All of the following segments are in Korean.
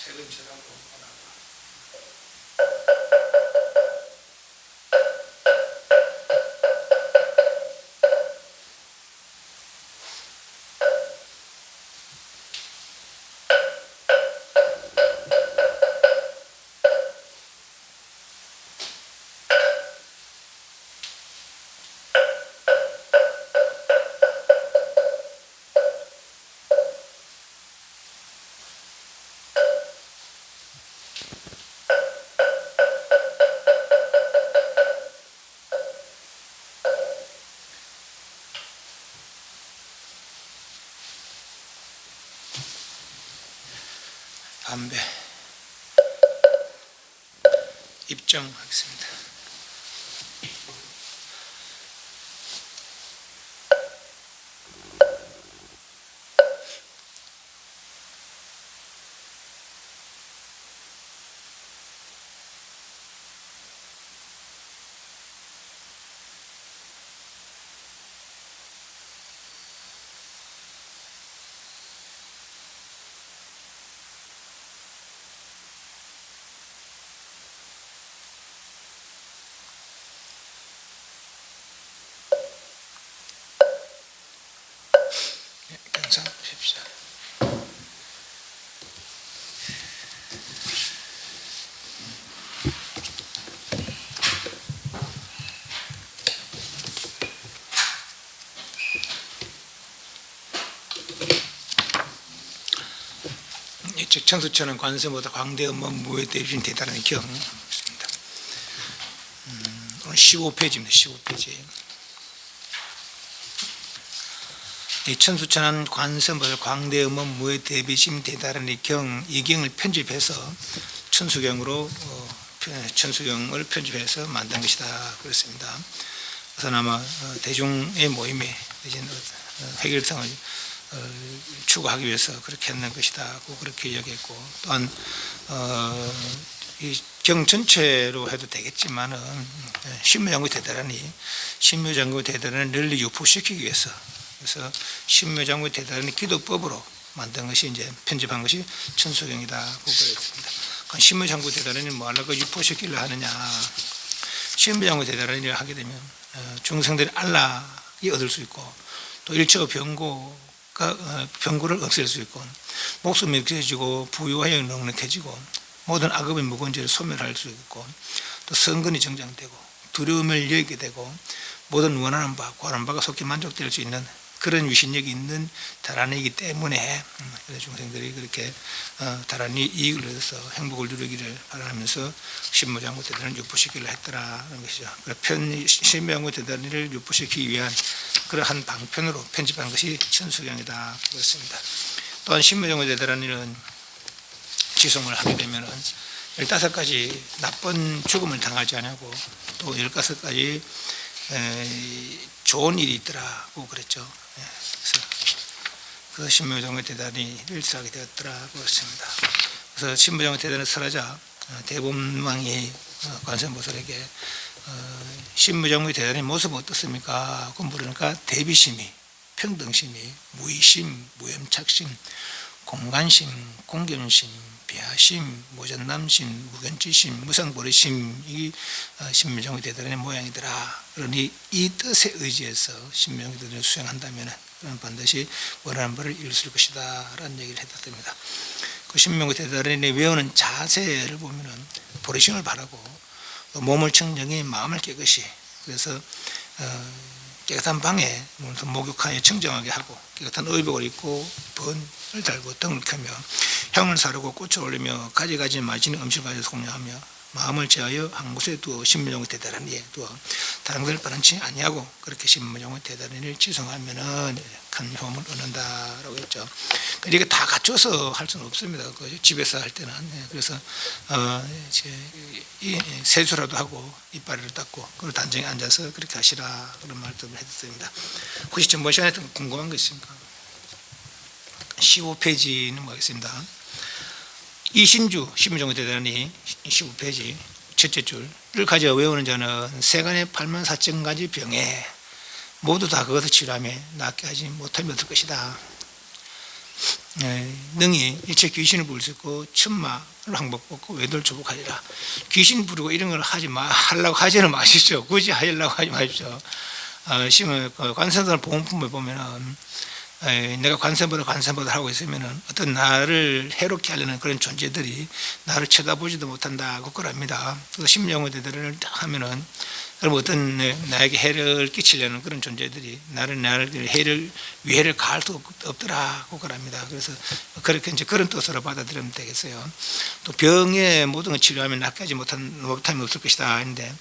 세근처럼 나와. 담배 입정하겠습니다. 경상 보십시오. 즉 청수천은 관세보다 광대음은 무에 대비신 대단한 경. 오늘 15페이지입니다. 15페이지. 이 천수천한 관세보다 광대음은 무에 대비심 대단한 경, 이 경을 편집해서 천수경으로 천수경을 편집해서 만든 것이다 그렇습니다. 그래서 아마 대중의 모임에 해결성을 추구하기 위해서 그렇게 했는 것이다 그렇게 여겼고, 또한 이 경 전체로 해도 되겠지만은 신묘장구 대단히 널리 유포시키기 위해서, 그래서 신묘장구 대단히 기도법으로 만든 것이 이제 편집한 것이 천수경이다 그랬습니다. 신묘장구 대단히 뭐 하려고 유포시키려 하느냐? 신묘장구 대단히를 하게 되면 중생들이 안락이 얻을 수 있고, 또 일처 병고를 없앨 수 있고, 목숨이 길어지고 부유하여 넉넉해지고, 모든 악업의 무건지를 소멸할 수 있고, 또 성근이 정장되고 두려움을 여기게 되고, 모든 원하는 바, 구하는 바가 속히 만족될 수 있는 그런 위신력이 있는 다란이기 때문에 중생들이 그렇게 다란이 이익을 얻어서 행복을 누리기를 바라면서 신묘장구 대단을 유포시키려 했더라는 것이죠. 신묘장구 대단을 유포시키기 위한 그러한 방편으로 편집한 것이 천수경이다 그렇습니다. 또한 신묘장구 대단은 지송을 하게 되면은 15가지 나쁜 죽음을 당하지 않고, 또 15가지 좋은 일이 있더라고 그랬죠. 그래서 그 신묘장구 대단이를 쓰게 되었더라고 그랬습니다. 그래서 신묘장구 대단을 설하자 대범왕이 관세음보살에게 신묘장구 대단의 모습은 어떻습니까? 하고 물으니까 대비심이, 평등심이, 무의심, 무염착심, 공간심, 공견심, 비하심, 무전남심, 무견지심, 무상보리심, 이 신묘장구 대단의 모양이더라. 그러니 이 뜻에 의지해서 신묘장구 대단을 수행한다면 그는 반드시 원하는 바를 이룰 수 있을 것이다 라는 얘기를 했답니다. 그 신묘장구 대단의 외우는 자세를 보면은 보리심을 바라고, 몸을 청정히 마음을 깨끗이, 그래서 깨끗한 방에 목욕하여 청정하게 하고, 깨끗한 의복을 입고 번을 달고 등을 켜며 향을 사르고 꽃을 올리며 가지가지 마시는 음식을 가지고 공양하며 마음을 제하여 한 곳에 두어 신묘장구 대단히에 두어 다른 것을 바라지 아니하고, 그렇게 신묘장구 대단히를 지성하면은 큰 효험을 얻는다라고 했죠. 이게 다 갖춰서 할 수는 없습니다. 집에서 할 때는. 그래서 세수라도 하고 이빨을 닦고 그리고 단정히 앉아서 그렇게 하시라 그런 말씀을 해드립니다. 혹시 전번 시간에 궁금한 거 있습니까? 15페이지는 뭐겠습니다. 이신주 신묘장구 대단히 15페이지 첫째 줄을 가져 외우는 자는 세간의 84,000가지 병에 모두 다 그것을 치료하며 낫게 하지 못하면 어떨 것이다. 능히 일체 귀신을 부를 수 있고 천마를 항복받고 외돌조복하리라. 귀신 부르고 이런 걸 하려고 하지는 마십시오. 굳이 하려고 하지 마십시오. 관세음보살 보험품을 보면은 내가 관세음보살 하고 있으면은 어떤 나를 해롭게 하려는 그런 존재들이 나를 쳐다보지도 못한다고 그럽니다. 그래서 심령의대대를 하면은 그럼 어떤 나에게 해를 끼치려는 그런 존재들이 나를 위해를 가할 수 없더라고 그럽니다. 그래서 그렇게 이제 그런 뜻으로 받아들이면 되겠어요. 또 병의 모든 걸 치료하면 낫지 못함이 없을 것이다 했는데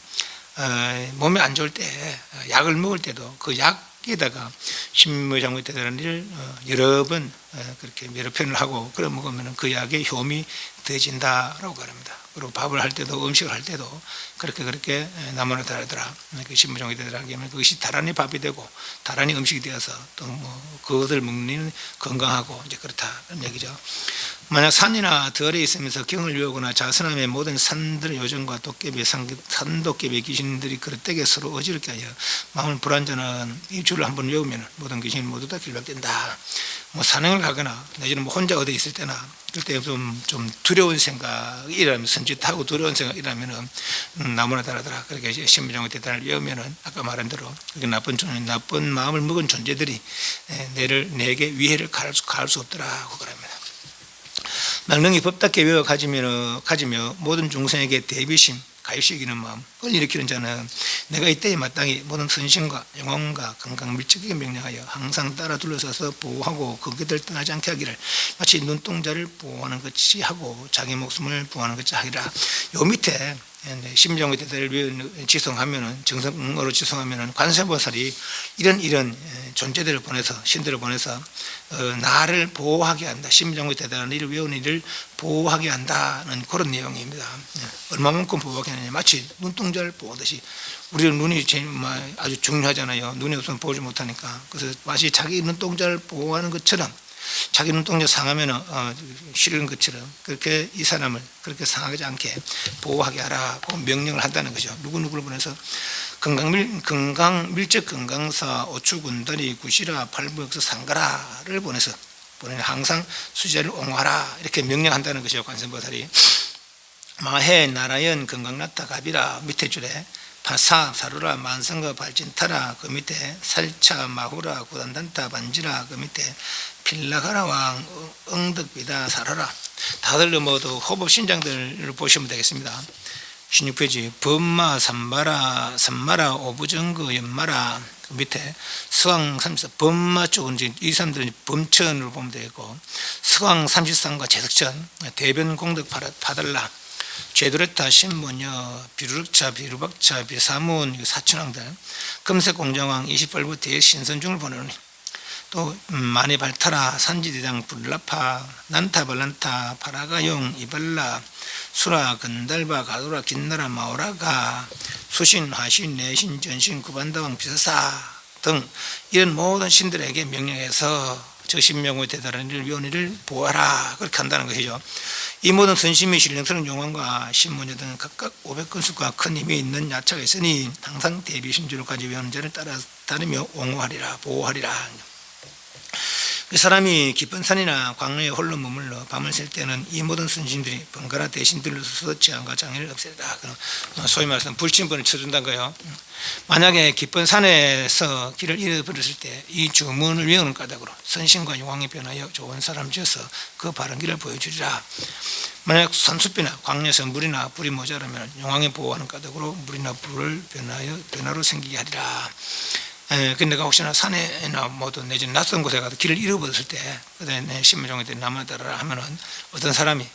몸이 안 좋을 때 약을 먹을 때도 그 약에다가 신무장구대단을 여러 번 그렇게 여러 편을 하고 그래 먹으면 그 약의 효험이 더해진다라고 말합니다. 그리고 밥을 할 때도 음식을 할 때도 그렇게 나무나 다르더라. 그 신무장구대단하게 하면 그것이 다란히 밥이 되고 다란히 음식이 되어서 또 뭐 그것을 먹는 건강하고 이제 그렇다는 얘기죠. 만약 산이나 들에 있으면서 경을 외우거나 자선하면 모든 산들의 요정과 도깨비, 산도깨비 귀신들이 그릇되게 서로 어지럽게 하여 마음을 불안전한 이 줄을 한번 외우면 모든 귀신이 모두 다 길박된다. 뭐 산행을 가거나 내지는 뭐 혼자 어디 있을 때나 그때 좀 두려운 생각이라면 선짓하고 두려운 생각이라면은 나무나 다르더라. 그렇게 신무장구 대단을 외우면은 아까 말한 대로 나쁜 마음을 먹은 존재들이 내게 위해를 가할 수 없더라고 그럽니다. 능히 법답게 외워 가지며 모든 중생에게 대비심, 가입시 여기는 마음을 일으키는 자는 내가 이때에 마땅히 모든 선심과 영혼과 건강 밀접하게 명령하여 항상 따라 둘러서서 보호하고 거기들 떠나지 않게 하기를 마치 눈동자를 보호하는 것이 하고 자기 목숨을 보호하는 것이 하기라. 요 밑에 심정의 대대를 지성하면은 정성으로 지성하면은 관세음보살이 이런 존재들을 보내서 신들을 보내서 나를 보호하게 한다. 심정의 대대는 이를 외우는 이를 보호하게 한다는 그런 내용입니다. 얼마만큼 보호하게 하느냐, 마치 눈동자를 보호하듯이 우리는 눈이 아주 중요하잖아요. 눈이 없으면 보지 못하니까. 그래서 마치 자기 눈동자를 보호하는 것처럼 자기 눈동자 상하면은 싫은 것처럼 그렇게 이 사람을 그렇게 상하지 않게 보호하게 하라고 명령을 한다는 거죠. 누구누구를 보내서 건강 밀접 건강사 오추군다리 구시라 팔부역서 상가라를 보내서 항상 수제를 옹호하라 이렇게 명령한다는 것이죠. 관세음보살이 마해 나라연 건강나타 가비라 밑에 줄에 파사 사루라 만성거 발진타라 그 밑에 살차 마후라 구단단타 반지라 그 밑에 필라가라 왕 응덕비다 사라라. 다들 모두 호법 신장들을 보시면 되겠습니다. 16페이지 범마 삼마라 오부정거 연마라 그 밑에 서왕 34 범마 쪽은 이 사람들은 범천으로 보면 되겠고 서왕 33과 제석천 대변 공덕 파달라 죄도레타 신문여 비루륵차 비루박차 비사문 사천왕들 금색공정왕 28부터 신선중을 보내오니 또 많이 발타라 산지대장 불라파 난타발란타 파라가용 이발라 수라 건달바 가도라 긴나라 마오라가 수신 화신 내신 전신 구반다왕 비사사 등 이런 모든 신들에게 명령해서 저 신명의 대단한 일 위원회를 보아라 그렇게 한다는 것이죠. 이 모든 선심의 신령스러운 용왕과 신문여 등 각각 500건수가 큰 힘이 있는 야차가 있으니 항상 대비신주로까지 외우는 자를 따르며 옹호하리라 보호하리라. 그 사람이 깊은 산이나 광야에 홀로 머물러 밤을 샐 때는 이 모든 선심들이 번갈아 대신들로서 재앙과 장애를 없애라. 소위 말해서 불침번을 쳐준다는 거예요. 만약에 깊은 산에서 길을 잃어버렸을 때 이 주문을 외우는 까닭으로 선심과 용왕에 변하여 좋은 사람 지어서 그 바른 길을 보여주리라. 만약 산숲이나 광야에서 물이나 불이 모자라면 용왕에 보호하는 까닭으로 물이나 불을 변화로 생기게 하리라. 근데 내가 혹시나 산에나 뭐든 내지는 낯선 곳에 가서 길을 잃어버렸을 때 그때 내 신무장에 남아 따라라 하면은 어떤 사람이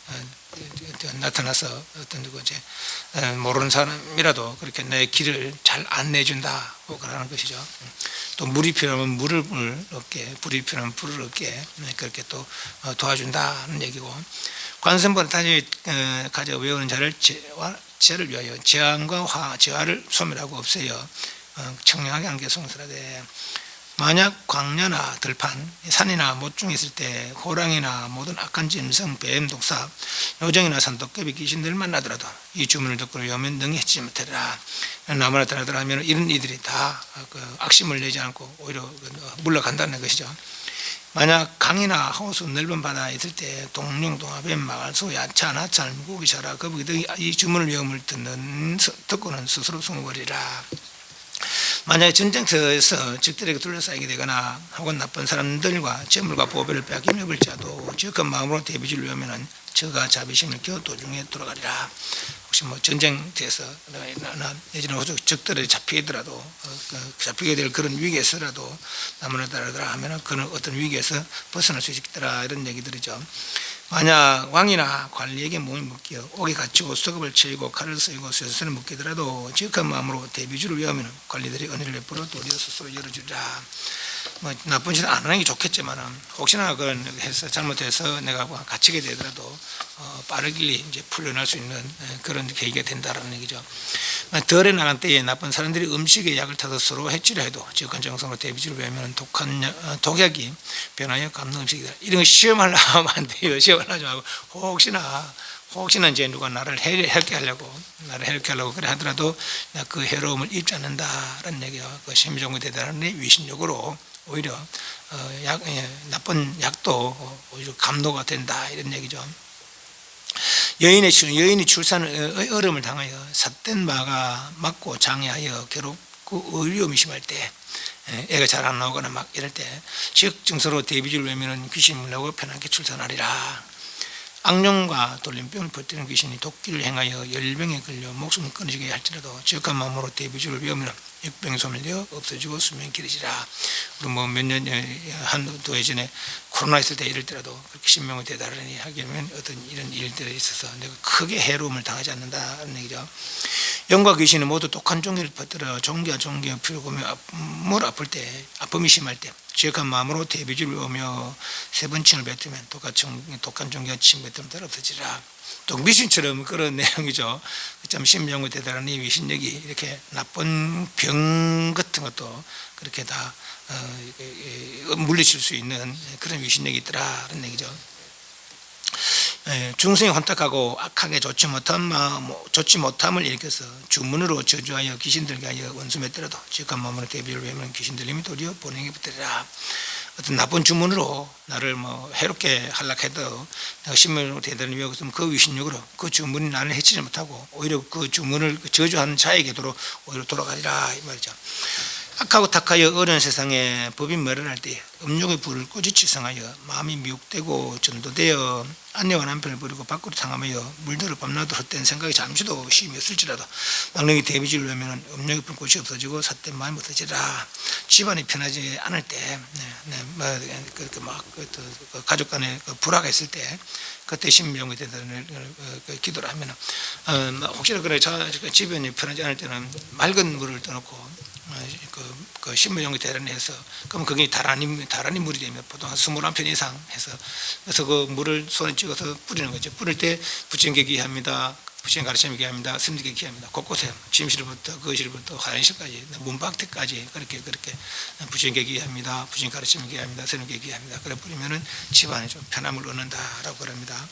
나타나서 어떤 누구 이제 모르는 사람이라도 그렇게 내 길을 잘 안내준다고 그러는 것이죠. 또 물이 필요하면 물을 얻게, 불이 필요하면 불을 얻게 그렇게 또 도와준다는 얘기고 관세음보살 다시 가져 외우는 자를 재화를 위하여 재앙과 재화를 소멸하고 없애요. 청량하게 하는 게 성스러되 만약 광야나 들판, 산이나 못중에 있을 때 호랑이나 모든 악한 짐승, 뱀, 독사, 요정이나 산도깨비 귀신들 만나더라도 이 주문을 듣고 외우면 능히 해치지 못하리라. 나무나 따라더라 하면 이런 이들이 다 악심을 내지 않고 오히려 물러간다는 것이죠. 만약 강이나 호수 넓은 바다에 있을 때 동룡, 동화뱀, 마갈소, 야찬, 하찬, 물고기, 샤라, 거북이 등이 이 주문을 위험을 듣고는 스스로 숨어버리라. 만약에 전쟁터에서 적들에게 둘러싸이게 되거나 혹은 나쁜 사람들과 재물과 보배를 빼앗기며 볼지라도 지극한 마음으로 대비를 위하면 저가 자비심을 겨 도중에 돌아가리라. 혹시 뭐 전쟁터에서 예전에 적들에 잡히더라도 잡히게 될 그런 위기에서라도 나무를 따르더라 하면 그는 어떤 위기에서 벗어날 수 있더라, 이런 얘기들이죠. 만약 왕이나 관리에게 몸이 묶여 옥에 갇히고 수갑을 채이고 칼을 쓰이고 쇠사슬을 묶이더라도 지극한 마음으로 대비주를 위하면 관리들이 은혜를 베풀어 도리어 스스로 열어주리라. 뭐 나쁜 짓을 안 하는 게 좋겠지만 혹시나 그런 해서 잘못해서 내가 갇히게 되더라도 빠르게 이제 풀려날 수 있는 그런 계기가 된다라는 얘기죠. 덜에 나간 때에 나쁜 사람들이 음식에 약을 타서 서로 해치려 해도 지극한 정성으로 대비주를 위하면 독약이 변하여 감는 음식이다. 이런 거 시험하려고 하면 안 돼요. 시험하려고 하고 혹시나 이제 누가 나를 해롭게 하려고 그래 하더라도 그 해로움을 입지 않는다라는 얘기가 그 심정의 대단한 위신력으로 오히려 나쁜 약도 오히려 감로가 된다, 이런 얘기죠. 여인이 출산의 어려움을 당하여 삿된 마가 맞고 장애하여 괴롭고 어려움이 심할 때, 애가 잘 안 나오거나 막 이럴 때 지극정서로 대비주를 외면은 귀신을 내고 편하게 출산하리라. 악령과 돌림병을 버티는 귀신이 독기를 행하여 열병에 걸려 목숨을 끊어지게 할지라도 지극한 마음으로 대비주를 외우면 육병이 소멸되어 없어지고 수명이 길어지라. 우리 뭐 몇 년 한두 해 전에 코로나 있을 때 이럴 때라도 그렇게 신명을 대단히 하게 하면 어떤 이런 일들에 있어서 내가 크게 해로움을 당하지 않는다는 얘기죠. 영과 귀신은 모두 독한 종기를 퍼뜨려 종기와 종기가 피우며 물 아플 때, 아픔이 심할 때 지극한 마음으로 대비주를 외우며 세 번 칭을 뱉으면 독한 종기가 침 뱉으면 따라 없어지라. 또 미신처럼 그런 내용이죠. 참 신명의 대단한 이 위신력이 이렇게 나쁜 병 같은 것도 그렇게 다 물리칠 수 있는 그런 위신력이 있더라는 얘기죠. 중생이 혼탁하고 악하게 좋지 못함을 일으켜서 주문으로 저주하여 귀신들게 하여 원수 맺더라도 지극한 마음으로 대비를 외우면 귀신들님이 도리어 본행에 붙으리라. 어떤 나쁜 주문으로 나를 해롭게 하려고 해도 내가 신명으로 대단히 외우고 그 위신력으로 그 주문이 나를 해치지 못하고 오히려 그 주문을 저주하는 자에게도 오히려 돌아가리라, 이 말이죠. 악하고 탁하여 어려운 세상에 법이 멸할 때 음욕의 불을 꾸짖지 성하여 마음이 미혹되고 전도되어 아내와 남편을 버리고 밖으로 상하며 물들어 밤낮으로 헛된 생각이 잠시도 심했을지라도 망령이 대비주를 하면 음욕의 불꽃이 없어지고 삿된 마음이 없어지라. 집안이 편하지 않을 때 가족 간에 불화가 있을 때 그때 신명의 대단을 기도를 하면 혹시나 그래 집안이 편하지 않을 때는 맑은 물을 떠놓고 그 신무용의 대단을 해서 그럼 그게 다라니 물이 되면 보통 한 21편 이상 해서 그래서 그 물을 손에 찍어서 뿌리는 거죠. 뿌릴 때 부처님께 기합니다. 부처님 가르침에 기합니다. 스님께 기합니다. 곳곳에 침실부터 거실부터 화장실까지 문밖에까지 그렇게 부처님께 기합니다. 부처님 가르침에 기합니다. 스님께 기합니다. 그래 뿌리면은 집안에 좀 편함을 얻는다라고 그럽니다.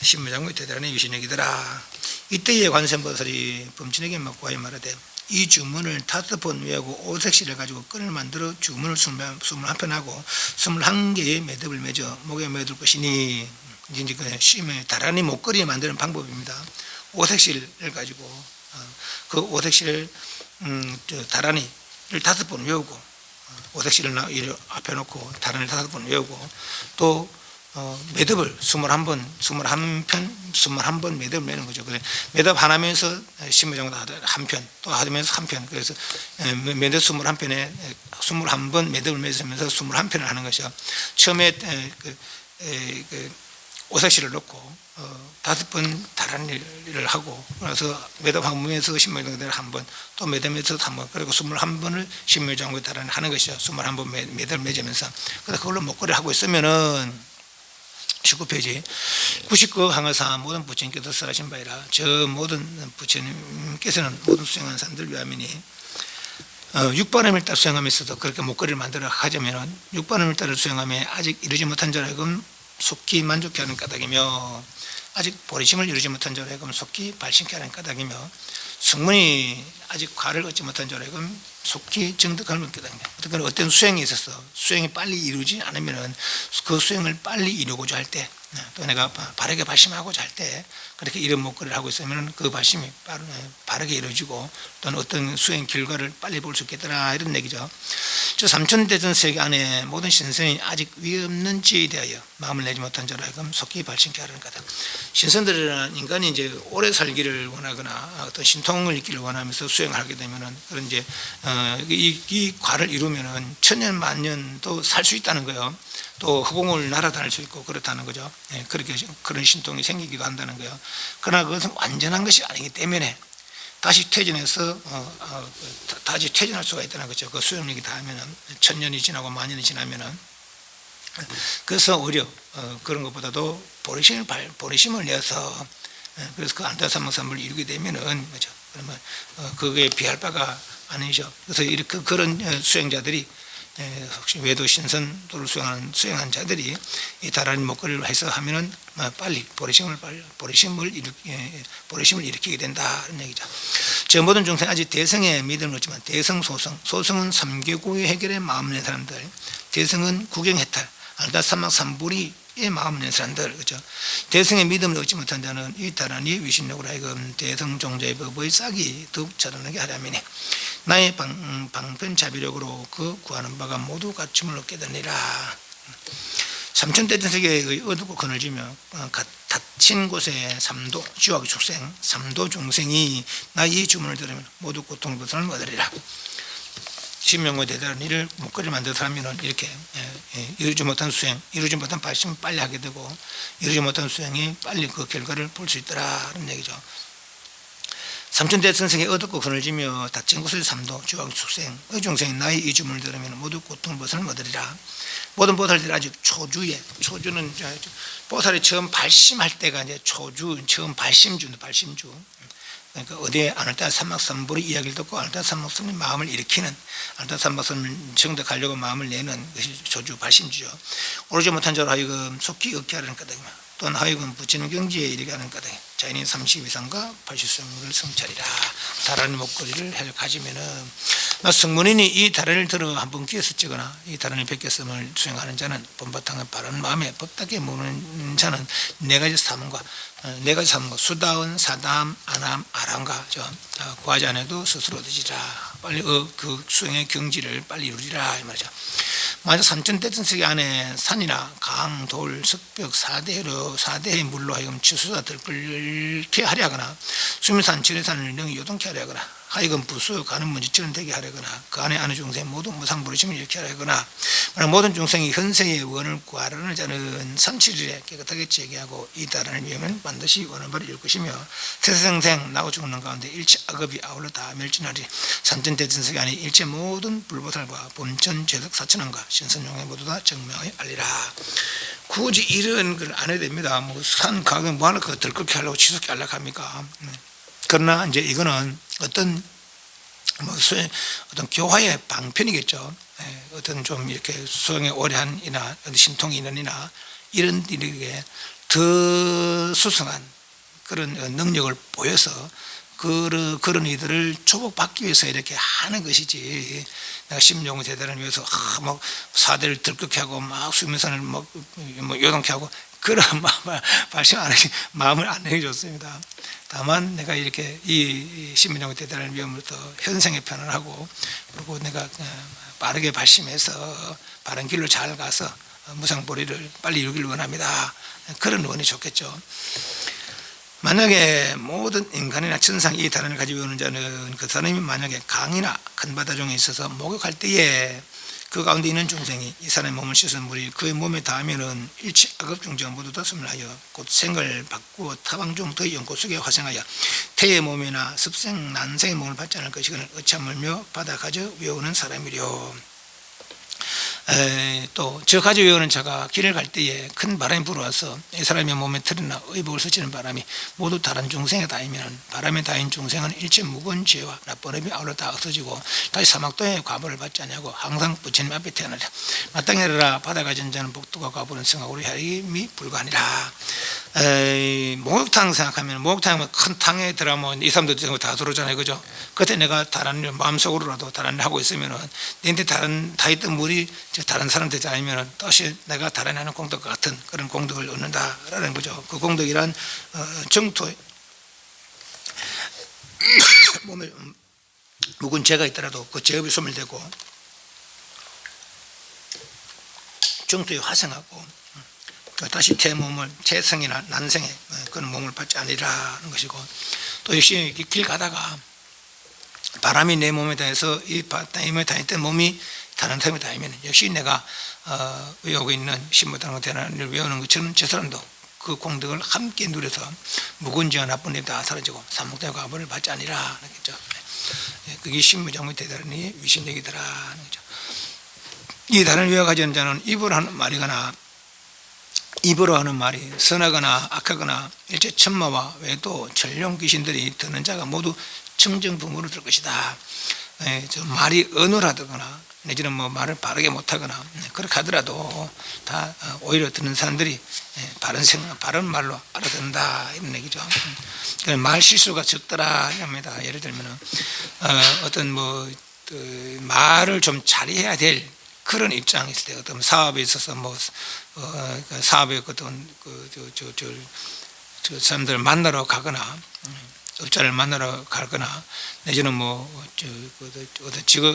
신무장의 대단한 위신력이더라. 이때의 관세음보살이 범친에게 구하여 말하되 이 주문을 5번 외우고 오색실을 가지고 끈을 만들어 주문을 21편하고 21개의 매듭을 맺어 목에 매둘 것이니, 이제 그 심에 다라니 목걸이 만드는 방법입니다. 오색실을 가지고 그 오색실 다라니를 5번 외우고 오색실을 앞에 놓고 다라니를 5번 외우고 또 매듭을 21번 매듭을 매는 거죠. 그래서 매듭 하나면서 신무장도 한 편, 또 하면서 한 편. 그래서 매듭 21편에 21번 매듭을 맺으면서 21편을 하는 것이요. 처음에 오색실을 놓고 5번 다란이를 하고, 그래서 매듭 한 번에서 신무장대를 한 번, 또 매듭에서 한 번, 그리고 21번을 신무장대 다란이 하는 것이요. 21번 매듭을 맺으면서, 그래서 그걸로 목걸이를 하고 있으면은 19페이지 99 항아사 모든 부처님께서 설하신 바이라. 저 모든 부처님께서는 모든 수행하는 사람들 위함이니 6번의 밀달 수행함에서도 그렇게 목걸이를 만들어 하자면 6번의 밀달을 수행함에 아직 이르지 못한 자라 하여금 속히 만족케 하는 까닭이며 아직 보리심을 이루지 못한 자라 하여금 속히 발심케 하는 까닭이며 성문이 아직 과를 얻지 못한 자라 그럼 속히 정득할 것이다. 어떤 수행이 있어서 수행이 빨리 이루지 않으면은 그 수행을 빨리 이루고자 할 때, 또 내가 바르게 발심하고자 할 때 그렇게 이런 목걸이를 하고 있으면 그 발심이 바르게 이루어지고 또는 어떤 수행 결과를 빨리 볼 수 있겠더라 이런 얘기죠. 저 삼천대전 세계 안에 모든 신선이 아직 위에 없는 지에 대하여 마음을 내지 못한 자라 하여금 속히 발심케 하려는 거다. 신선들이나 인간이 이제 오래 살기를 원하거나 어떤 신통을 있기를 원하면서 수행하게 되면은 그런 이제 이 과를 이루면은 천년 만년도 살 수 있다는 거예요. 또 허공을 날아다닐 수 있고 그렇다는 거죠. 그렇게 그런 신통이 생기기도 한다는 거예요. 그러나 그것은 완전한 것이 아니기 때문에 다시 퇴진해서 다시 퇴진할 수가 있다는 거죠. 그 수행력이 닿으면은 천년이 지나고 만년이 지나면은. 그래서 오히려 그런 것보다도 보리심을 내서 그래서 그 안타삼목삼을 이루게 되면은 그죠. 그러면 그게 비할 바가 아니죠. 그래서 이렇게 그런 수행자들이 혹시 외도 신선도를 수행한 자들이 이 다라니 목걸이를 해서 하면은 빨리 보리심을 일으키게 된다 이런 얘기죠. 저 모든 중생 아직 대성의 믿음을 얻지만 대성 소성은 삼계고의 해결에 마음 낸 사람들, 대성은 구경해탈 알다 삼막 삼불이의 마음 낸 사람들 그죠. 대성의 믿음을 얻지 못한 자는 이 다라니 위신력으로 하여금 대성 종자의 법의 싹이 더욱 자라나게 하려면 나의 방편 자비력으로 그 구하는 바가 모두 갖춤을 얻게 되니라. 삼천대전 세계의 어둡고 그늘지며 닫힌 곳에 삼도 지옥 축생 삼도 중생이 나의 주문을 들으면 모두 고통을 벗어날 얻으리라. 신명과 대단한 일을 목걸이를 만들어서 하면은 이렇게 이루지 못한 수행, 이루지 못한 발심을 빨리 하게 되고 이루지 못한 수행이 빨리 그 결과를 볼 수 있더라 이런 얘기죠. 삼천대천 세계 어둡고 그늘지며 닫힌 곳의 삼도 지옥 축생의 중생이 나의 이 주문을 들으면 모두 고통을 벗어날 얻으리라. 모든 보살들이 아직 초주는 보살이 처음 발심할 때가 이제 처음 발심주. 그러니까 어디에 아날타 삼막삼불의 이야기를 듣고 아날타 삼막삼의 마음을 일으키는 아날타 삼막삼을 정득하려고 마음을 내는 것이 조주 발심주죠. 오르지 못한 자로 하여금 속히 얻게 하려는 까닭이며 또는 하여금 부처님 경지에 이르게 하는 까닭 자연인 32상과 80수를 성찰이라. 다라니 목걸이를 가지면은 성문인이 이 다라니를 들어 한번 귀에서 찍거나 이 다라니 백개섬을 수행하는 자는 본바탕의 바른 마음에 법답게 머무는 자는 네 가지 사문과 수다운 사담 안함 아람과 구하지 않아도 스스로 얻으리라. 빨리 그 수행의 경지를 빨리 이루리라 이 말이죠. 만약 삼천대천 세계 안에 산이나 강, 돌, 석벽, 사대의 물로 하여금 치수가 들끓게 하려 하거나 수미산, 지뢰산을 능히 요동케 하려 하거나 하여금 부수 가는 문지처럼 되게 하려거나 그 안에 아는 중생 모두 무상부르심을 일으켜 하려거나 모든 중생이 현세의 원을 구하려는 자는 37일에 깨끗하게 제기하고 이 다라는 위험은 반드시 원한 바를 이룰 것이며 세생생 나고 죽는 가운데 일체 악업이 아울러 다 멸진하리. 삼천대천세계 안에 일체 모든 불보살과 본천 죄득 사천왕과 신선용의 모두 다 정명하여 알리라. 굳이 이런 걸 안 해도 됩니다. 산 가격 뭐하러 그거 들끓게 하려고 치솟게 하려고 합니까? 그러나 이제 이거는 어떤 교화의 방편이겠죠. 어떤 좀 이렇게 수행에 오래한 이나 신통이 있는 이나 이런 일에게 더 수승한 그런 능력을 보여서 그런 이들을 조복받기 위해서 이렇게 하는 것이지. 내가 심용의 대단을 위해서 막 사대를 들끓게 하고 막 수면산을 요동케 하고 그런 마음을 안 해줬습니다. 다만 내가 이렇게 이 신민용의 대단을 위함으로부터 현생의 편을 하고 그리고 내가 빠르게 발심해서 바른 길로 잘 가서 무상보리를 빨리 이루기를 원합니다. 그런 원이 좋겠죠. 만약에 모든 인간이나 천상이 이 다란을 가지고 오는 자는 그 사람이 만약에 강이나 큰 바다 중에 있어서 목욕할 때에 그 가운데 있는 중생이 이 사람의 몸을 씻은 물이 그의 몸에 닿으면은 일체 악업 중정 모두 다 소멸하여 곧 생을 받고 타방중 더 연꽃 속에 화생하여 태의 몸이나 습생 난생의 몸을 받지 않을 것이거늘 어참물며 받아 가져 외우는 사람이려. 또 저 가지 외우는 자가 길을 갈 때에 큰 바람이 불어와서 이 사람의 몸에 틀이나 의복을 스치는 바람이 모두 다른 중생에 닿으면 바람에 닿인 중생은 일체 무거운 죄와 나쁜 업이 아울러 다 없어지고 다시 사막도의 과보를 받지 아니하고 항상 부처님 앞에 태어나리라. 마땅해라. 바다가 전자는 복도가 과보는 성하고로 혈임이 불가하니라. 목욕탕 생각하면 목욕탕에 큰 탕에 들어가면 이 사람들 다 들어오잖아요, 그죠? 그때 내가 다른 일 마음속으로라도 다른 일 하고 있으면은 내한테 다 있던 물이 다른 사람들 아니면은 다시 내가 다른 하는 공덕과 같은 그런 공덕을 얻는다라는 거죠. 그 공덕이란 정토 몸에 묵은 죄가 있더라도 그 죄업이 소멸되고 정토에 화생하고 다시 태성이나 난생에 그런 몸을 받지 않으리라는 것이고, 또 역시 길 가다가 바람이 내 몸에 닿아서 이 바람에 닿았던 몸이 다른 사람에 닿으면 역시 내가 외우고 있는 신무당의 대난을 외우는 것처럼 저 사람도 그 공덕을 함께 누려서 무거운 죄와 나쁜 일 다 사라지고 삼목대의 과보를 받지 않으리라. 그게 신무정의 대단히 위신력이더라는 거죠. 이 단을 외워가지 않는 자는 입으로 하는 말이거나 입으로 하는 말이 선하거나 악하거나 일체 천마와 외도 전령 귀신들이 듣는 자가 모두 청정부모를 들 것이다. 말이 어눌하거나 내지는 말을 바르게 못하거나 그렇게 하더라도 다 오히려 듣는 사람들이 바른 생각, 바른 말로 알아듣는다 이런 얘기죠. 말 실수가 적더라 합니다. 예를 들면 어떤 말을 좀 잘해야 될 그런 입장이 있을 때 어떤 사업에 있어서 사업의 어떤 저 사람들을 만나러 가거나 업자를 만나러 가거나 내지는 어떤 직업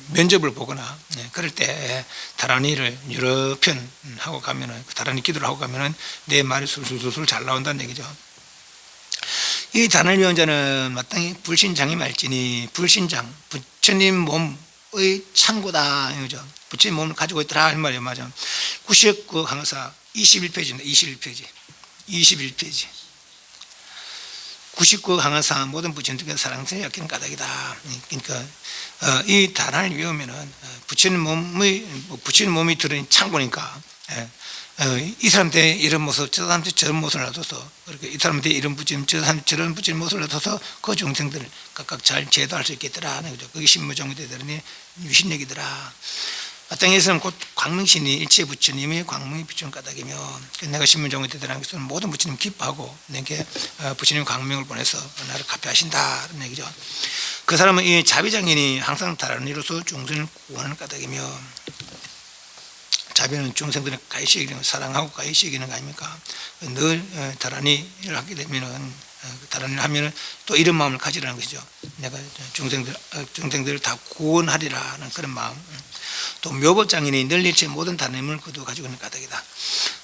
면접을 보거나 그럴 때 다란이를 여러 편 하고 가면은 다란이 기도를 하고 가면은 내 말이 술술술 잘 나온다는 얘기죠. 이 단을 외운 자는 마땅히 불신장이 말지니 불신장 부처님 몸의 창고다 이거죠. 부처님 몸을 가지고 있더라 할 말이에요. 맞아. 99 강사 21페이지입니다. 21페이지 99 강화사 모든 부처님께서 사랑스레 여기는 까닭이다. 그러니까 이 단을 외우면은 부처님 몸이 들은 창고니까 이 사람한테 이런 모습, 저 사람한테 저런 모습을 놔둬서 그렇게 이 사람한테 이런 부처님, 저 사람한테 저런 부처님 모습을 놔둬서 그 중생들을 각각 잘 제도할 수 있겠더라 하는 거죠. 그게 신무정의 대단히 유신력이더라. 땅에서는 곧 광명신이 일체 부처님의 광명이 비추는 까닭이며 내가 신문정의 대단한 것은 모든 부처님 기뻐하고 내게 부처님 광명을 보내서 나를 갚여하신다는 얘기죠. 그 사람은 이 자비장인이 항상 다른 이로서 중생을 구원하는 까닭이며 자비는 중생들의 가해시기는 사랑하고 가해시기는 거 아닙니까? 늘 다란히 일을 하게 되면은 다른 일 하면은 또 이런 마음을 가지라는 것이죠. 내가 중생들을 다 구원하리라는 그런 마음. 또 묘법장인이 늘 일체 모든 단임을 그도 가지고 있는 까닭이다.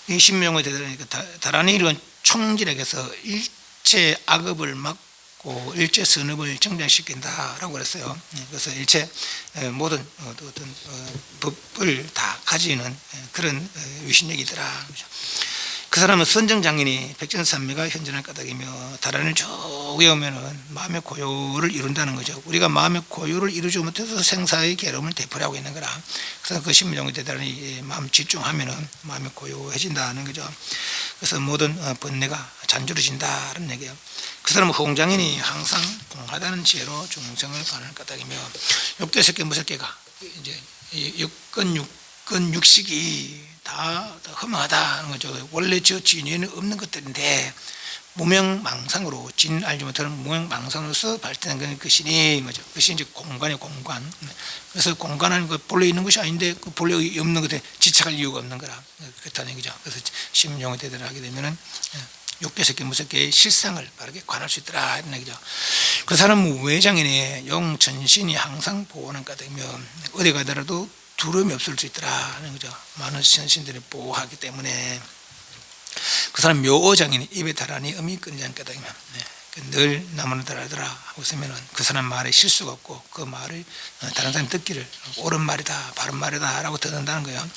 이 신명의 대단하니까 다란히 이런 총질에게서 일체 악업을 막고 일체 선업을 정장시킨다라고 그랬어요. 그래서 일체 모든 어떤 법을 다 가지는 그런 위신력이더라. 그 사람은 선정장인이 백전산매가 현존할 까닭이며 다란을 쭉 외우면은 마음의 고요를 이룬다는 거죠. 우리가 마음의 고요를 이루지 못해서 생사의 괴로움을 되풀이하고 있는 거라. 그래서 그 신무정의 대단히 마음 집중하면은 마음이 고요해진다는 거죠. 그래서 모든 번뇌가 잔주러진다는 얘기예요. 그 사람은 홍장인이 항상 공하다는 지혜로 중생을 관할 까닭이며 육대 새끼 무섭게가 이제 육건 육식이 다 험하다는 거죠. 원래 저 진리에는 없는 것들인데 무명망상으로 진을 알지 못하는 무명망상으로서 발전한 그 신이 거죠. 그것이 이제 공간의 공간. 그래서 공간은 그 본래 있는 것이 아닌데 그 본래 없는 것에 지착할 이유가 없는 거라. 그렇다는 얘기죠. 그래서 신용의 대대를 하게 되면은 육대새끼 무섭게 실상을 바르게 관할 수 있더라 이런 얘기죠. 그 사람은 외장인의 용천신이 항상 보호하는 까닭이며 어디 가더라도 두려움이 없을 수 있더라는 거죠. 많은 신들이 보호하기 때문에 그 사람 묘어장인이 입에 달하니 음이 끊이지 않는 까닭이면 늘 나무는 달하더라 하고 있으면 그 사람 말에 실수가 없고 그 말을 다른 사람이 듣기를 옳은 말이다 바른 말이다 라고 듣는다는 거예요.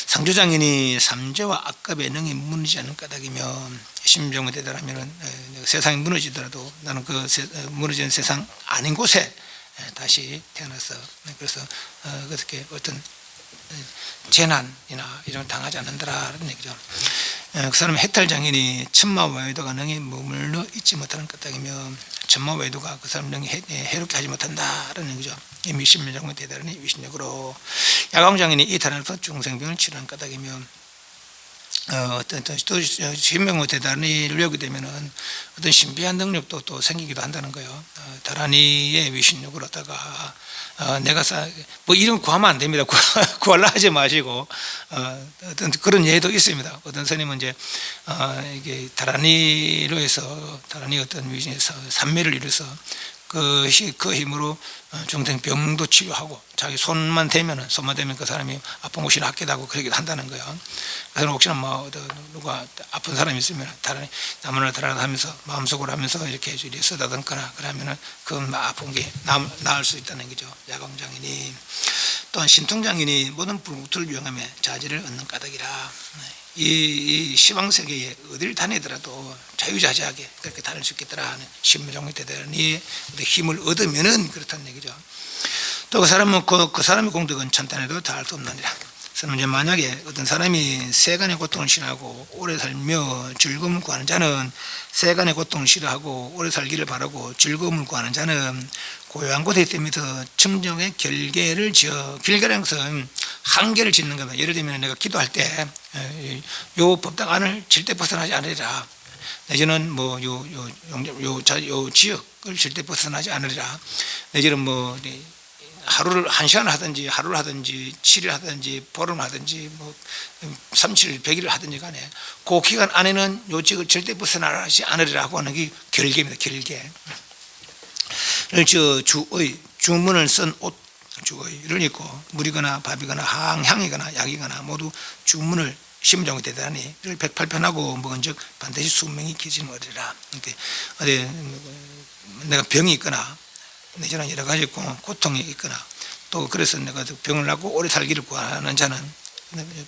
상주장인이 삼재와 악갑의 능이 무너지지 않는 까닭이며 심정이 되더라면 세상이 무너지더라도 나는 그 무너지는 세상 아닌 곳에 다시 태어나서 그래서 그렇게 어떤 재난이나 이런 당하지 않는다라는 얘기죠. 그 사람은 해탈장애인이 천마외도가 능히 머물러 있지 못하는 까닭이며 천마외도가 그 사람 능히 해롭게 하지 못한다라는 얘기죠. 이미 신명정의 대단히 위신력으로 야광장애인이 이탈하면서 중생병을 치료하는 까닭이며 어떤 또 신명의 대단히를 배우게 되면은 어떤 신비한 능력도 또 생기기도 한다는 거예요. 다란이의 위신력으로다가 내가 뭐 이름 구하면 안 됩니다. 구하려 하지 마시고 어떤 그런 예도 있습니다. 어떤 스님은 이제 이게 다란이로 해서 다란이 어떤 위신에서 산매를 이루서 그 힘으로 중생병도 치료하고 자기 손만 대면 그 사람이 아픈 곳이 낫기도 하고 그러기도 한다는 거예요. 그래서 혹시나 뭐 누가 아픈 사람이 있으면 다른 나무나 다라다 하면서 마음속으로 하면서 이렇게 쓰다듬거나 그러면은 그 아픈 게 나을 수 있다는 거죠. 야광장애인이 또한 신통장애인이 모든 불구틀을 이용하며 자질을 얻는 까닭이라. 이 시방세계에 어디를 다니더라도 자유자재하게 그렇게 다닐 수 있겠더라 하는 신무정의 대단히 힘을 얻으면은 그렇다는 얘기죠. 또 그 사람은 그 사람의 공덕은 천탄에도 다할 수 없느니라. 그래서 이제 만약에 어떤 사람이 세간의 고통을 싫어하고 오래 살며 즐거움을 구하는 자는 세간의 고통을 싫어하고 오래 살기를 바라고 즐거움을 구하는 자는 고요한 곳에 있으면서 청정의 결계를 지어 결계라는 것은 한계를 짓는 겁니다. 예를 들면 내가 기도할 때 요 법당 안을 절대 벗어나지 않으리라. 내지는 뭐 요 지역을 절대 벗어나지 않으리라. 내지는 뭐 하루를 1시간을 하든지 하루를 하든지 7일 하든지 보름을 하든지 뭐 37일 100일을 하든지 간에 그 기간 안에는 요 지역을 절대 벗어나지 않으리라고 하는 게 결계입니다. 결계. 주문을 쓴 옷 주의를 입고 물이거나 밥이거나 향이거나 약이거나 모두 주문을 심정이 대단히 108편하고 먹은 즉 반드시 수명이 길지는 어리라. 어디 내가 병이 있거나 내지는 여러 가지 고통이 있거나 또 그래서 내가 병을 낳고 오래 살기를 구하는 자는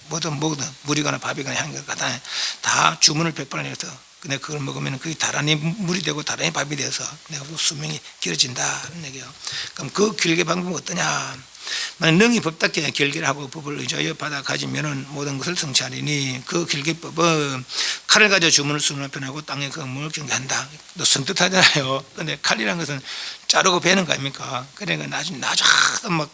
뭐든 물이거나 밥이거나 향이거나 다 주문을 100번을 해서 근데 그걸 먹으면 그게 다란히 물이 되고 다란히 밥이 돼서 내가 수명이 길어진다는 얘기예요. 그럼 그 결계 방법은 어떠냐? 만약 능히 법답게 결계를 하고 법을 의지하여 받아 가지면은 모든 것을 성취하리니 그 결계법은 칼을 가져 주문을 수는 편하고 땅에 그 물을 경계한다. 너 선뜻하잖아요. 근데 칼이라는 것은 자르고 베는 거 아닙니까? 그러니까 나중에 막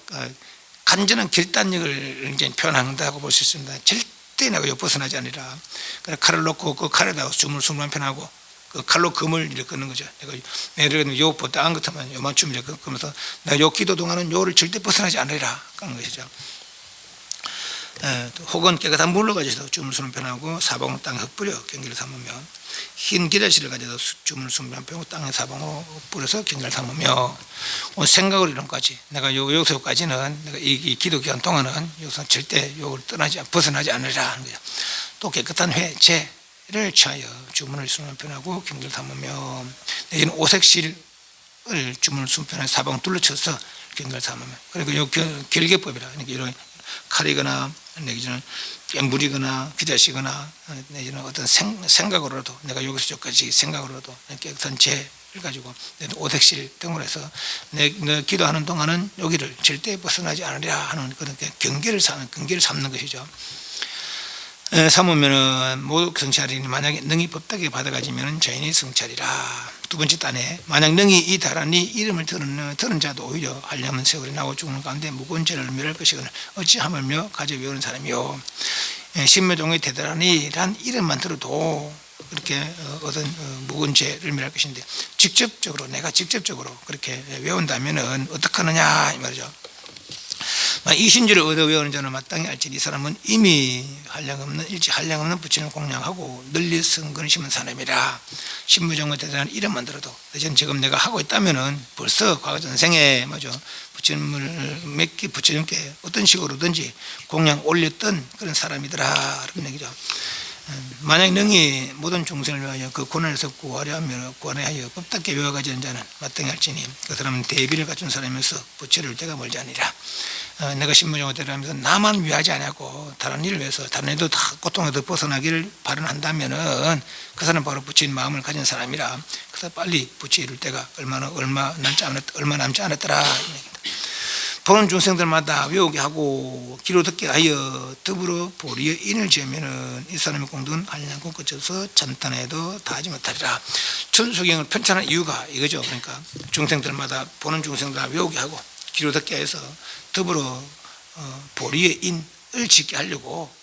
간절한 결단력을 이제 표현한다고 볼 수 있습니다. 절대 내가 벗어나지 않으리라. 그래 칼을 놓고 그 칼에다가 주문을 수는 편하고 그 칼로 금을 이렇게 끄는 거죠. 내가 예를 들면 요 보따 같으면 요만큼 이렇게 그러면서 내가 요 기도 동안은 요를 절대 벗어나지 않으리라 하는 것이죠. 혹은 깨끗한 물로 가져서 주문을 수는 편하고 사방으로 땅에 흩뿌려 경계를 삼으며 흰 기대실을 가져서 주문을 수는 편하고 땅에 사방으로 뿌려서 경계를 삼으며 생각으로 이런까지 내가 여기서까지는 내가 이 기도 기간 동안은 여기서 절대 요를 벗어나지 않으리라 하는 거죠. 또 깨끗한 회, 를 취하여 주문을 수는 편하고 경계를 삼으며 내지는 오색실을 주문을 수는 편하게 사방을 둘러쳐서 경계를 삼으며 그리고 이 결계법이라 그러니까 이런 칼이거나 내지는 물이거나 기자시거나 내지는 어떤 생각으로라도 내가 여기서 저까지 생각으로라도 깨끗한 죄를 가지고 오색실 등으로 해서 내 기도하는 동안은 여기를 절대 벗어나지 않으리라 하는 그런 경계를 삼는 것이죠. 삼으면은 모두 성찰이니 만약에 능히 법답게 받아가지면은 자연히 성찰이라. 두 번째 단에 만약 능히 이 다란이 이름을 들은 자도 오히려 하려면 세월이 나고 죽는 가운데 무거운 죄를 멸할 것이거늘 어찌하물며 가져 외우는 사람이요. 신묘종의 대다란이란 이름만 들어도 그렇게 어떤 무거운 죄를 멸할 것인데 내가 직접적으로 그렇게 외운다면은 어떡하느냐 이 말이죠. 이 신주를 얻어 외우는 자는 마땅히 알지니 이 사람은 이미 한량없는 부처님을 공양하고 널리 성근을 심은 사람이라. 신무정의 대단한 이름만 들어도 지금 내가 하고 있다면은 벌써 과거 전생에 부처님께 어떤 식으로든지 공양 올렸던 그런 사람이더라 그런 얘기죠. 만약 능히 모든 중생을 위하여 그 고난에서 구하려 법답게 외워가지는 자는 마땅히 할지니 그 사람은 대비를 갖춘 사람이면서 부처를 때가 멀지 아니라. 내가 신무정을 대하면서 나만 위하지 않고 다른 일을 위해서 다른 애도 다 고통에서 벗어나기를 발언한다면은 그 사람은 바로 부처님 마음을 가진 사람이라. 그 그래서 빨리 부처에 이를 때가 얼마 남지 않았더라. 보는 중생들마다 외우게 하고 귀로 듣게 하여 더불어 보리의 인을 지으면은 이 사람의 공덕은 한량고 거쳐서 참탄해도 다하지 못하리라. 천수경을 편찬한 이유가 이거죠. 그러니까 중생들마다 보는 중생들 외우게 하고 귀로 듣게 해서 더불어 보리의 인을 짓게 하려고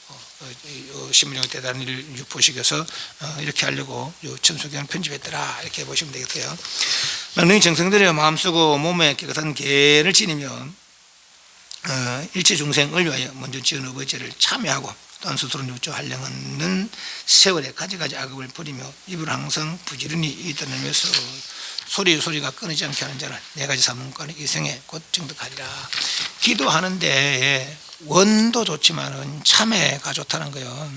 신무정 대단한 일을 보시겨서 이렇게 하려고 천수경을 편집했더라. 이렇게 보시면 되겠어요. 너희 정성들의 마음쓰고 몸에 깨끗한 계를 지니면 일체 중생을 위하여 먼저 지은 어버지를 참여하고 또한 스스로 누쳐 한량없는 세월에 가지가지 악업을 버리며 입을 항상 부지런히 이떠내면서 소리가 끊이지 않게 하는 자는 네 가지 사문과는 이생에 곧 증득하리라. 기도하는데 원도 좋지만은 참회가 좋다는 거예요.